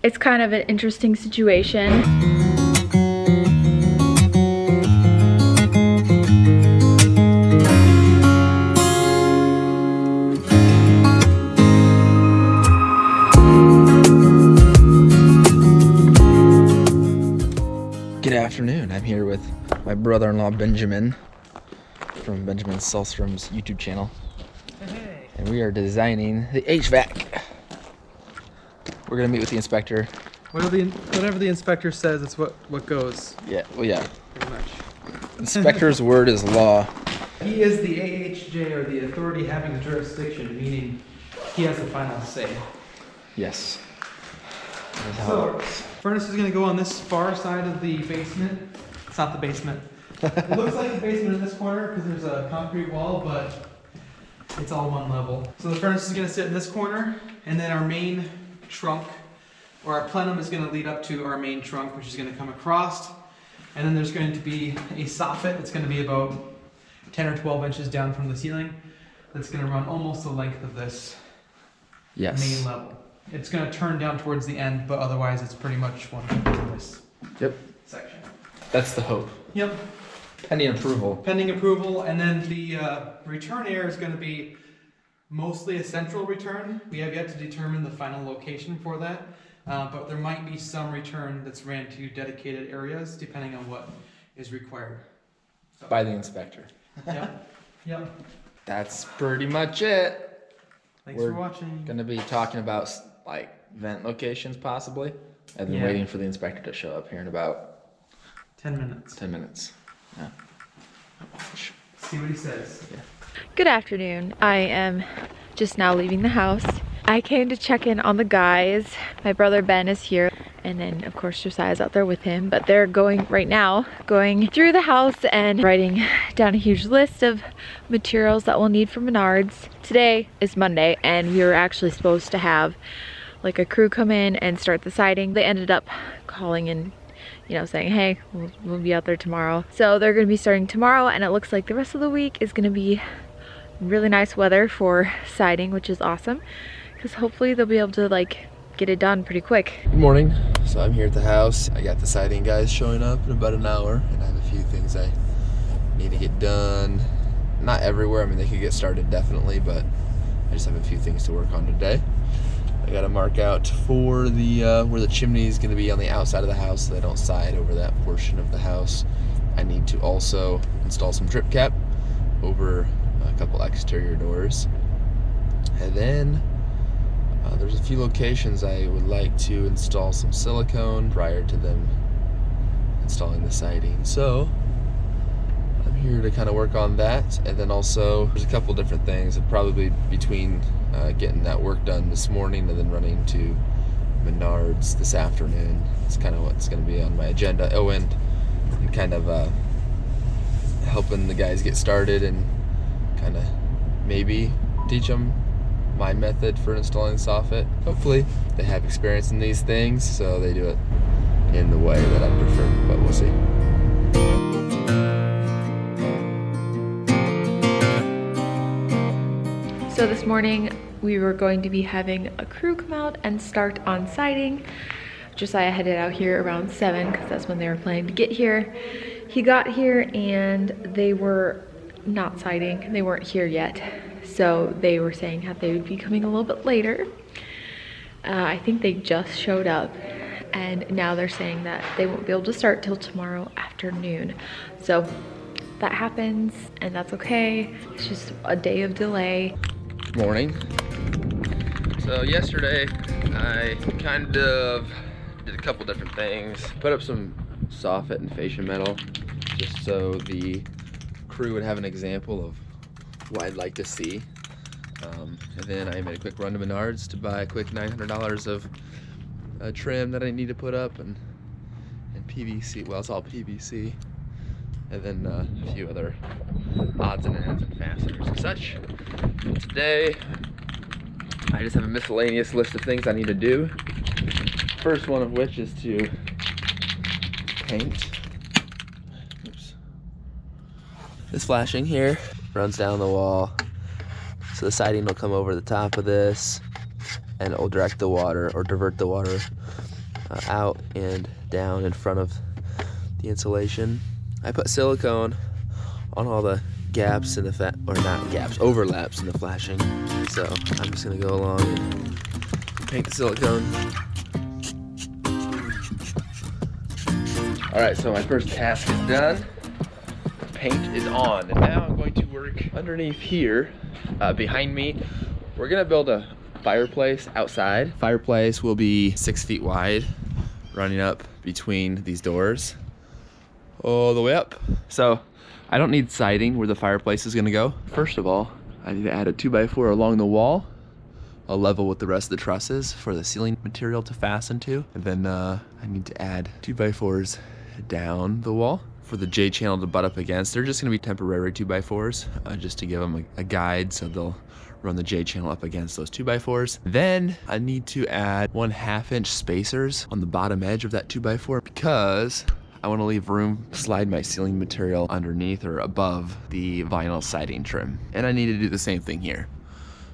It's kind of an interesting situation. Good afternoon. I'm here with my brother-in-law Benjamin from Benjamin Selstrom's YouTube channel. Hey. And we are designing the HVAC. We're gonna meet with the inspector. Whatever the inspector says, it's what goes. Yeah, well, yeah. Pretty much. Inspector's word is law. He is the AHJ, or the authority having the jurisdiction, meaning he has the final say. Yes. That's how it So, works. furnace is going to go on this far side of the basement. It's not the basement. It looks like the basement in this corner because there's a concrete wall, but it's all one level. So the furnace is going to sit in this corner, and then our main trunk, or our plenum, is going to lead up to our main trunk, which is going to come across. And then there's going to be a soffit that's going to be about 10 or 12 inches down from the ceiling. That's going to run almost the length of this main level. It's going to turn down towards the end, but otherwise it's pretty much one in this section. That's the hope. Yep. Pending approval. Pending approval, and then the return air is going to be mostly a central return. We have yet to determine the final location for that, but there might be some return that's ran to dedicated areas depending on what is required. So, By the inspector. Yep. Yep. That's pretty much it. Thanks for watching. Gonna be talking about like vent locations possibly, and then Yeah. waiting for the inspector to show up here in about 10 minutes. 10 minutes. Yeah. See what he says. Yeah. Good afternoon. I am just now leaving the house. I came to check in on the guys. My brother Ben is here, and then of course Josiah's out there with him, but they're going right now, going through the house and writing down a huge list of materials that we'll need for Menards. Today is Monday, and we were actually supposed to have like a crew come in and start the siding. They ended up calling and saying, hey, we'll be out there tomorrow. So they're gonna be starting tomorrow, and it looks like the rest of the week is gonna be really nice weather for siding, which is awesome, because hopefully they'll be able to like get it done pretty quick. Good morning. So I'm here at the house. I got the siding guys showing up in about an hour, and I have a few things I need to get done. Not everywhere. I mean, they could get started definitely, but I just have a few things to work on today. I got to mark out for the where the chimney is going to be on the outside of the house, so they don't side over that portion of the house. I need to also install some drip cap over a couple exterior doors, and then there's a few locations I would like to install some silicone prior to them installing the siding. So I'm here to kind of work on that, and then also there's a couple different things, and probably between getting that work done this morning and then running to Menards this afternoon. It's kind of what's going to be on my agenda. Oh, and kind of helping the guys get started and kind of maybe teach them my method for installing soffit. Hopefully they have experience in these things, so they do it in the way that I prefer, but we'll see. So this morning we were going to be having a crew come out and start on siding. Josiah headed out here around 7 because that's when they were planning to get here. He got here and they were not siding. They weren't here yet. So they were saying how they would be coming a little bit later. I think they just showed up, and now they're saying that they won't be able to start till tomorrow afternoon. So that happens, and that's okay. It's just a day of delay. Morning. So yesterday I kind of did a couple different things. Put up some soffit and fascia metal just so the crew would have an example of what I'd like to see. And then I made a quick run to Menards to buy a quick $900 of trim that I need to put up, and PVC. Well, it's all PVC, and then a few other odds and ends and fasteners and such. Today I just have a miscellaneous list of things I need to do. First one of which is to paint. Oops. This flashing here runs down the wall, so the siding will come over the top of this, and it will direct the water or divert the water out and down in front of the insulation. I put silicone on all the gaps in the or not gaps, overlaps in the flashing. So I'm just gonna go along and paint the silicone. All right, so my first task is done. Paint is on, and now I'm going to work underneath here. Behind me, we're gonna build a fireplace outside. Fireplace will be 6 feet wide, running up between these doors all the way up. So I don't need siding where the fireplace is gonna go. First of all, I need to add a 2x4 along the wall, a level with the rest of the trusses for the ceiling material to fasten to. And then I need to add 2x4s down the wall for the J channel to butt up against. They're just gonna be temporary 2x4s just to give them a guide, so they'll run the J channel up against those 2x4s. Then I need to add 1/2 inch spacers on the bottom edge of that 2x4 because I want to leave room to slide my ceiling material underneath or above the vinyl siding trim. And I need to do the same thing here.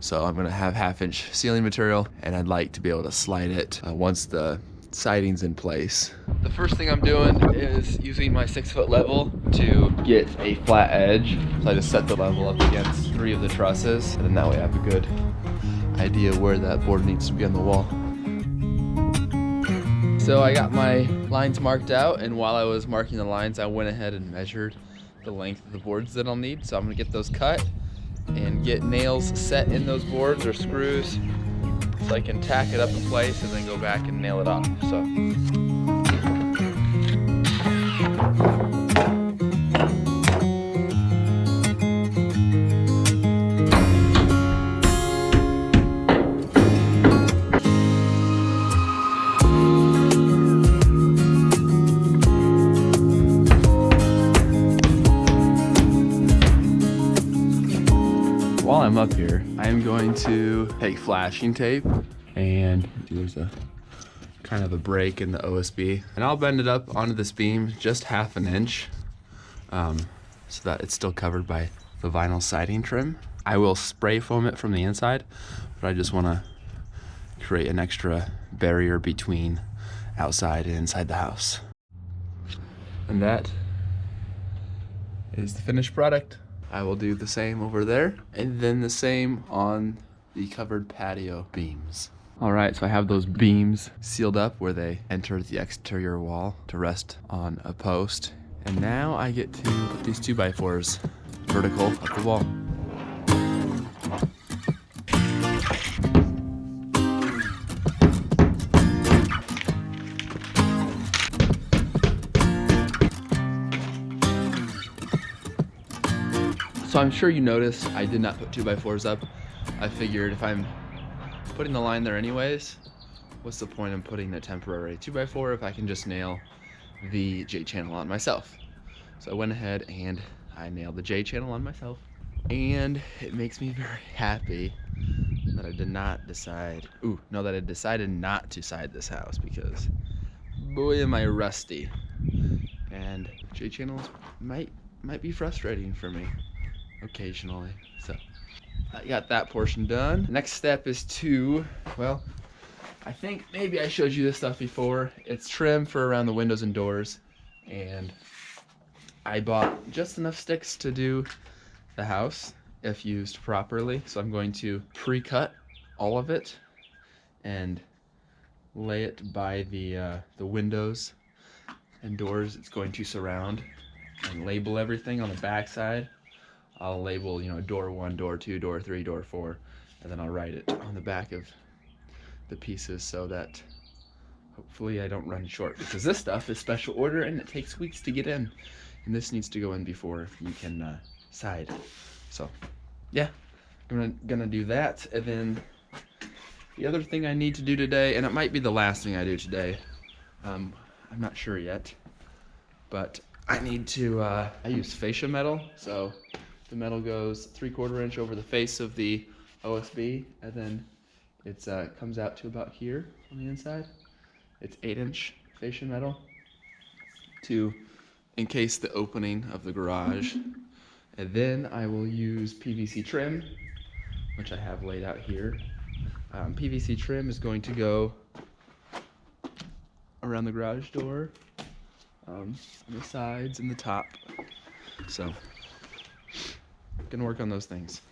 So I'm gonna have 1/2 inch ceiling material, and I'd like to be able to slide it once the siding's in place. The first thing I'm doing is using my 6-foot level to get a flat edge. So I just set the level up against 3 of the trusses, and then that way I have a good idea where that board needs to be on the wall. So I got my lines marked out, and while I was marking the lines, I went ahead and measured the length of the boards that I'll need. So I'm gonna get those cut and get nails set in those boards or screws, so I can tack it up in place and then go back and nail it off. So. While I'm up here, I am going to take flashing tape, and there's a kind of a break in the OSB, and I'll bend it up onto this beam just 1/2 inch so that it's still covered by the vinyl siding trim. I will spray foam it from the inside, but I just want to create an extra barrier between outside and inside the house. And that is the finished product. I will do the same over there, and then the same on the covered patio beams. All right, so I have those beams sealed up where they enter the exterior wall to rest on a post. And now I get to put these 2x4s vertical up the wall. So I'm sure you noticed I did not put 2x4s up. I figured if I'm putting the line there anyways, what's the point in putting a temporary 2x4 if I can just nail the J channel on myself? So I went ahead and I nailed the J channel on myself. And it makes me very happy that I did not decide, that I decided not to side this house, because boy am I rusty. And J channels might be frustrating for me occasionally. So I got that portion done. Next step is to, well, I think maybe I showed you this stuff before. It's trim for around the windows and doors, and I bought just enough sticks to do the house if used properly. So I'm going to pre-cut all of it and lay it by the windows and doors it's going to surround, and label everything on the back side. I'll label, door 1, door 2, door 3, door 4, and then I'll write it on the back of the pieces so that hopefully I don't run short, because this stuff is special order and it takes weeks to get in, and this needs to go in before you can side. So yeah, I'm gonna do that. And then the other thing I need to do today, and it might be the last thing I do today, I'm not sure yet, but I need to, I use fascia metal. So the metal goes 3/4 inch over the face of the OSB, and then it comes out to about here on the inside. It's 8-inch fascia metal to encase the opening of the garage. And then I will use PVC trim, which I have laid out here. PVC trim is going to go around the garage door, on the sides and the top. So, gonna work on those things.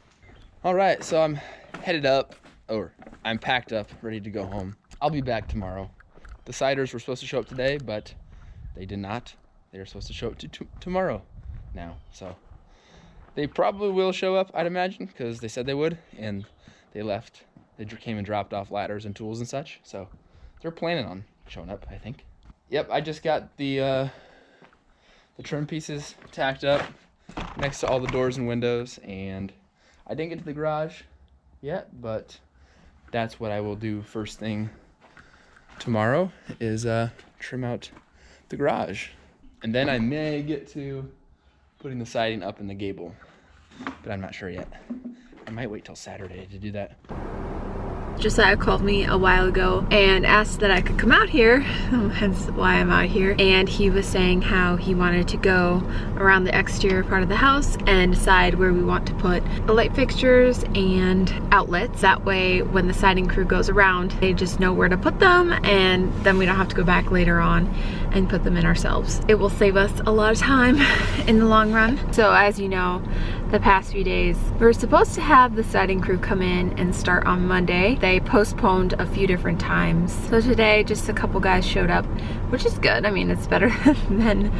All right, so I'm headed up, or I'm packed up, ready to go home. I'll be back tomorrow. The siders were supposed to show up today, but they did not. They were supposed to show up tomorrow now. So they probably will show up, I'd imagine, because they said they would, and they left. They came and dropped off ladders and tools and such. So they're planning on showing up, I think. Yep, I just got the trim pieces tacked up next to all the doors and windows, and I didn't get to the garage yet, but that's what I will do first thing tomorrow is trim out the garage. And then I may get to putting the siding up in the gable, but I'm not sure yet. I might wait till Saturday to do that. Josiah called me a while ago and asked that I could come out here, hence why I'm out here. And he was saying how he wanted to go around the exterior part of the house and decide where we want to put the light fixtures and outlets. That way, when the siding crew goes around, they just know where to put them, and then we don't have to go back later on and put them in ourselves. It will save us a lot of time in the long run. So as you know, the past few days, we were supposed to have the siding crew come in and start on Monday. They postponed a few different times. So today, just a couple guys showed up, which is good. I mean, it's better than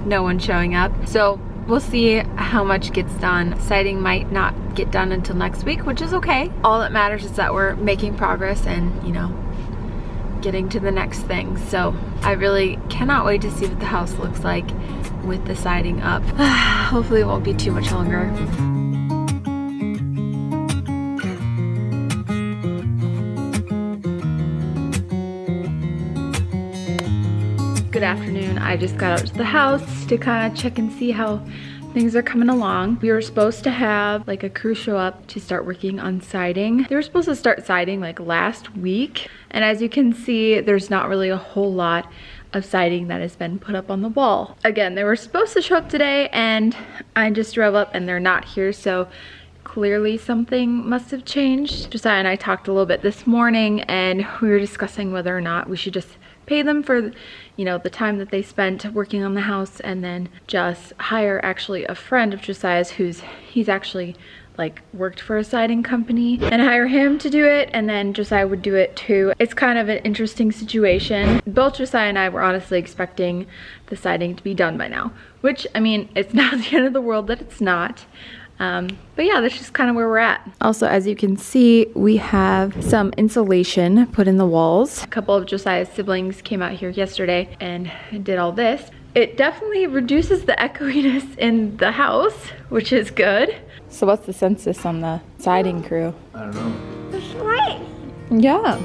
no one showing up. So we'll see how much gets done. Siding might not get done until next week, which is okay. All that matters is that we're making progress and, you know, getting to the next thing. So I really cannot wait to see what the house looks like with the siding up. Hopefully it won't be too much longer. Good afternoon. I just got out to the house to kind of check and see how things are coming along. We were supposed to have like a crew show up to start working on siding. They were supposed to start siding like last week. And as you can see, there's not really a whole lot of siding that has been put up on the wall. Again, they were supposed to show up today and I just drove up and they're not here. So clearly something must have changed. Josiah and I talked a little bit this morning and we were discussing whether or not we should just pay them for, you know, the time that they spent working on the house and then just hire actually a friend of Josiah's he's actually like worked for a siding company and hire him to do it, and then Josiah would do it too. It's kind of an interesting situation. Both Josiah and I were honestly expecting the siding to be done by now, which, I mean, it's not the end of the world that it's not. But yeah, that's just kind of where we're at. Also, as you can see, we have some insulation put in the walls. A couple of Josiah's siblings came out here yesterday and did all this. It definitely reduces the echoiness in the house, which is good. So what's the census on the siding crew? I don't know. It's great. Yeah.